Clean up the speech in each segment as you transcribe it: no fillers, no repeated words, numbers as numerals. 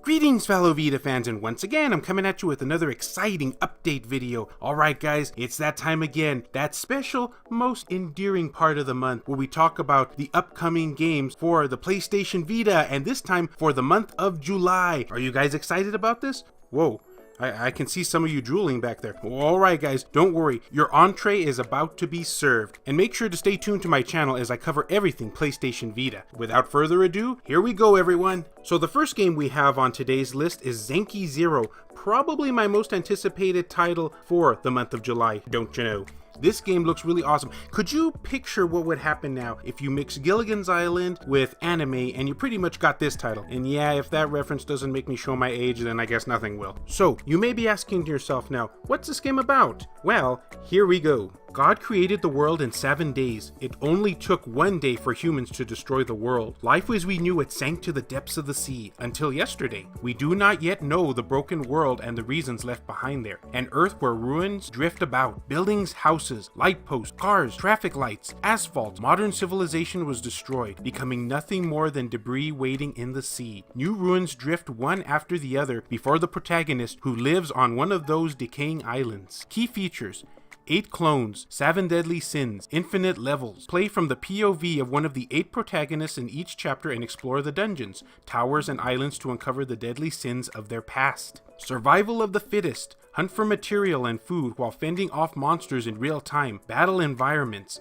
Greetings fellow Vita fans, and once again I'm coming at you with another exciting update video. Alright guys, it's that time again, that special, most endearing part of the month where we talk about the upcoming games for the PlayStation Vita, and this time for the month of July. Are you guys excited about this? Whoa. I can see some of you drooling back there. Alright guys, don't worry, your entree is about to be served. And make sure to stay tuned to my channel as I cover everything PlayStation Vita. Without further ado, here we go everyone. So the first game we have on today's list is Zenki Zero, probably my most anticipated title for the month of July, don't you know? This game looks really awesome. Could you picture what would happen now if you mix Gilligan's Island with anime and you pretty much got this title? And yeah, if that reference doesn't make me show my age, then I guess nothing will. So, you may be asking yourself now, what's this game about? Well, here we go. God created the world in 7 days. It only took 1 day for humans to destroy the world. Life as we knew it sank to the depths of the sea until yesterday. We do not yet know the broken world and the reasons left behind there. An earth where ruins drift about. Buildings, houses, light posts, cars, traffic lights, asphalt. Modern civilization was destroyed, becoming nothing more than debris waiting in the sea. New ruins drift one after the other before the protagonist, who lives on one of those decaying islands. Key features: 8 clones, 7 deadly sins, infinite levels. Play from the POV of one of the 8 protagonists in each chapter and explore the dungeons, towers, and islands to uncover the deadly sins of their past. Survival of the fittest. Hunt for material and food while fending off monsters in real time. Battle environments.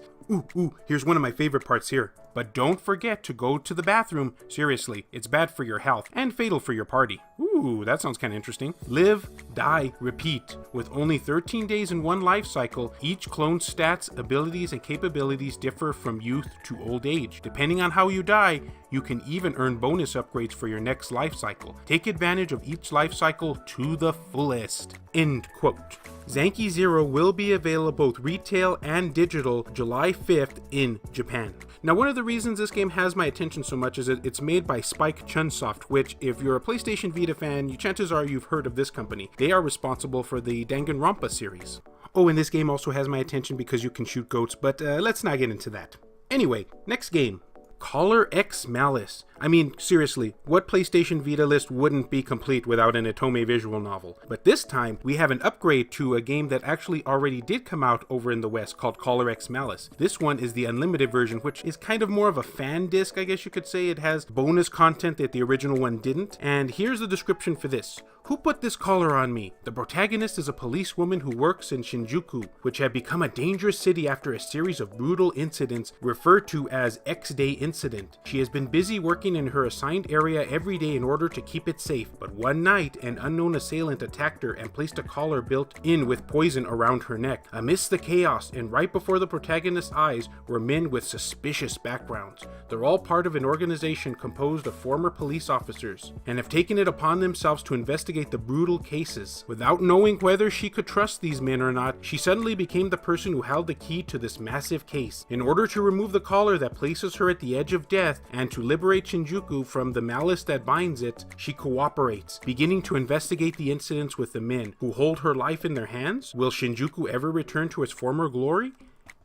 Here's one of my favorite parts here. But don't forget to go to the bathroom. Seriously, it's bad for your health and fatal for your party. Ooh, that sounds kind of interesting. Live, die, repeat. With only 13 days in one life cycle, each clone's stats, abilities, and capabilities differ from youth to old age. Depending on how you die, you can even earn bonus upgrades for your next life cycle. Take advantage of each life cycle to the fullest. End quote. Zenki Zero will be available both retail and digital July 5th in Japan. Now, one of the reasons this game has my attention so much is that it's made by Spike Chunsoft, which, if you're a PlayStation Vita fan, chances are you've heard of this company. They are responsible for the Danganronpa series. Oh, and this game also has my attention because you can shoot goats, but let's not get into that. Anyway, next game. Caller X Malice. I mean, seriously, what PlayStation Vita list wouldn't be complete without an Otome visual novel? But this time, we have an upgrade to a game that actually already did come out over in the West called Caller X Malice. This one is the unlimited version, which is kind of more of a fan disc, I guess you could say. It has bonus content that the original one didn't. And here's the description for this. Who put this collar on me? The protagonist is a policewoman who works in Shinjuku, which had become a dangerous city after a series of brutal incidents referred to as X-Day Incident. She has been busy working in her assigned area every day in order to keep it safe, but one night an unknown assailant attacked her and placed a collar built in with poison around her neck. Amidst the chaos and right before the protagonist's eyes were men with suspicious backgrounds. They're all part of an organization composed of former police officers and have taken it upon themselves to investigate the brutal cases. Without knowing whether she could trust these men or not, she suddenly became the person who held the key to this massive case. In order to remove the collar that places her at the edge of death and to liberate Shinjuku from the malice that binds it, she cooperates, beginning to investigate the incidents with the men who hold her life in their hands. Will Shinjuku ever return to its former glory?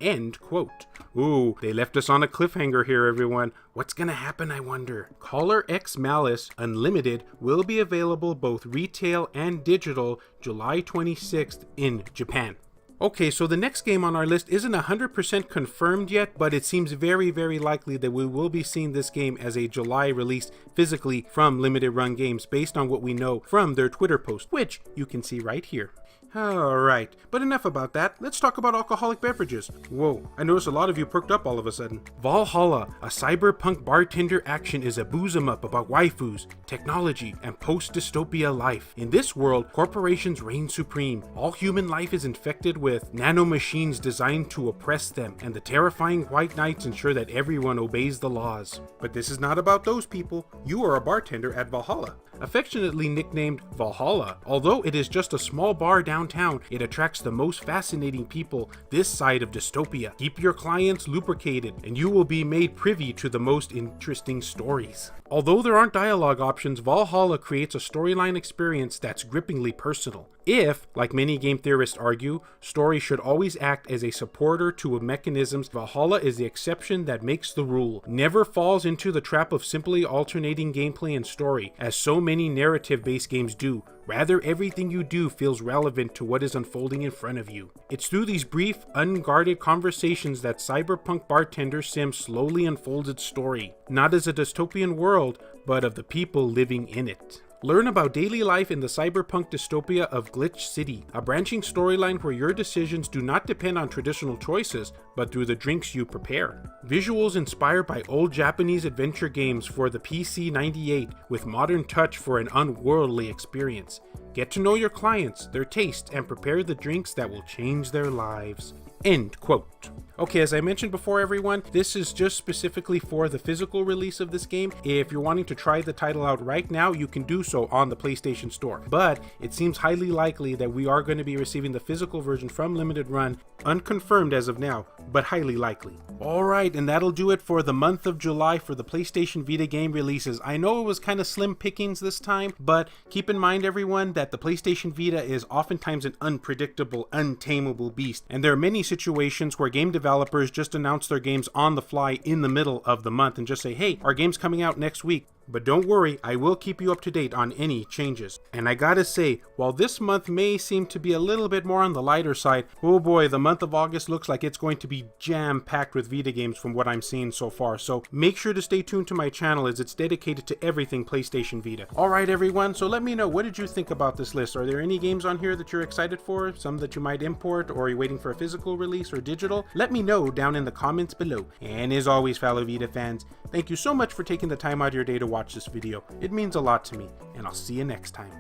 End quote. Ooh, they left us on a cliffhanger here, everyone. What's gonna happen, I wonder? Caller X Malice Unlimited will be available both retail and digital July 26th in Japan. Okay, so the next game on our list isn't 100% confirmed yet, but it seems very, very likely that we will be seeing this game as a July release physically from Limited Run Games based on what we know from their Twitter post, which you can see right here. Alright, but enough about that. Let's talk about alcoholic beverages. Whoa, I noticed a lot of you perked up all of a sudden. Valhalla, a cyberpunk bartender action, is a booze 'em up about waifus, technology, and post-dystopia life. In this world, corporations reign supreme. All human life is infected with nanomachines designed to oppress them, and the terrifying white knights ensure that everyone obeys the laws. But this is not about those people. You are a bartender at Valhalla. Affectionately nicknamed Valhalla, although it is just a small bar down downtown, it attracts the most fascinating people this side of dystopia. Keep your clients lubricated, and you will be made privy to the most interesting stories. Although there aren't dialogue options, Valhalla creates a storyline experience that's grippingly personal. If, like many game theorists argue, story should always act as a supporter to mechanisms, Valhalla is the exception that makes the rule. Never falls into the trap of simply alternating gameplay and story, as so many narrative-based games do. Rather, everything you do feels relevant to what is unfolding in front of you. It's through these brief, unguarded conversations that cyberpunk bartender sim slowly unfolds its story, not as a dystopian world, but of the people living in it. Learn about daily life in the cyberpunk dystopia of Glitch City, a branching storyline where your decisions do not depend on traditional choices, but through the drinks you prepare. Visuals inspired by old Japanese adventure games for the PC-98 with modern touch for an unworldly experience. Get to know your clients, their tastes, and prepare the drinks that will change their lives. End quote. Okay, as I mentioned before everyone, this is just specifically for the physical release of this game. If you're wanting to try the title out right now, you can do so on the PlayStation Store. But it seems highly likely that we are going to be receiving the physical version from Limited Run, unconfirmed as of now, but highly likely. Alright, and that'll do it for the month of July for the PlayStation Vita game releases. I know it was kind of slim pickings this time, but keep in mind everyone that the PlayStation Vita is oftentimes an unpredictable, untamable beast, and there are many situations where game developers just announce their games on the fly in the middle of the month and just say, hey, our game's coming out next week. But don't worry, I will keep you up to date on any changes. And I gotta say, while this month may seem to be a little bit more on the lighter side, oh boy, the month of August looks like it's going to be jam-packed with Vita games from what I'm seeing so far. So make sure to stay tuned to my channel as it's dedicated to everything PlayStation Vita. Alright everyone, so let me know, what did you think about this list? Are there any games on here that you're excited for? Some that you might import, or are you waiting for a physical release or digital? Let me know down in the comments below. And as always, fellow Vita fans, thank you so much for taking the time out of your day to watch this video. It means a lot to me, and I'll see you next time.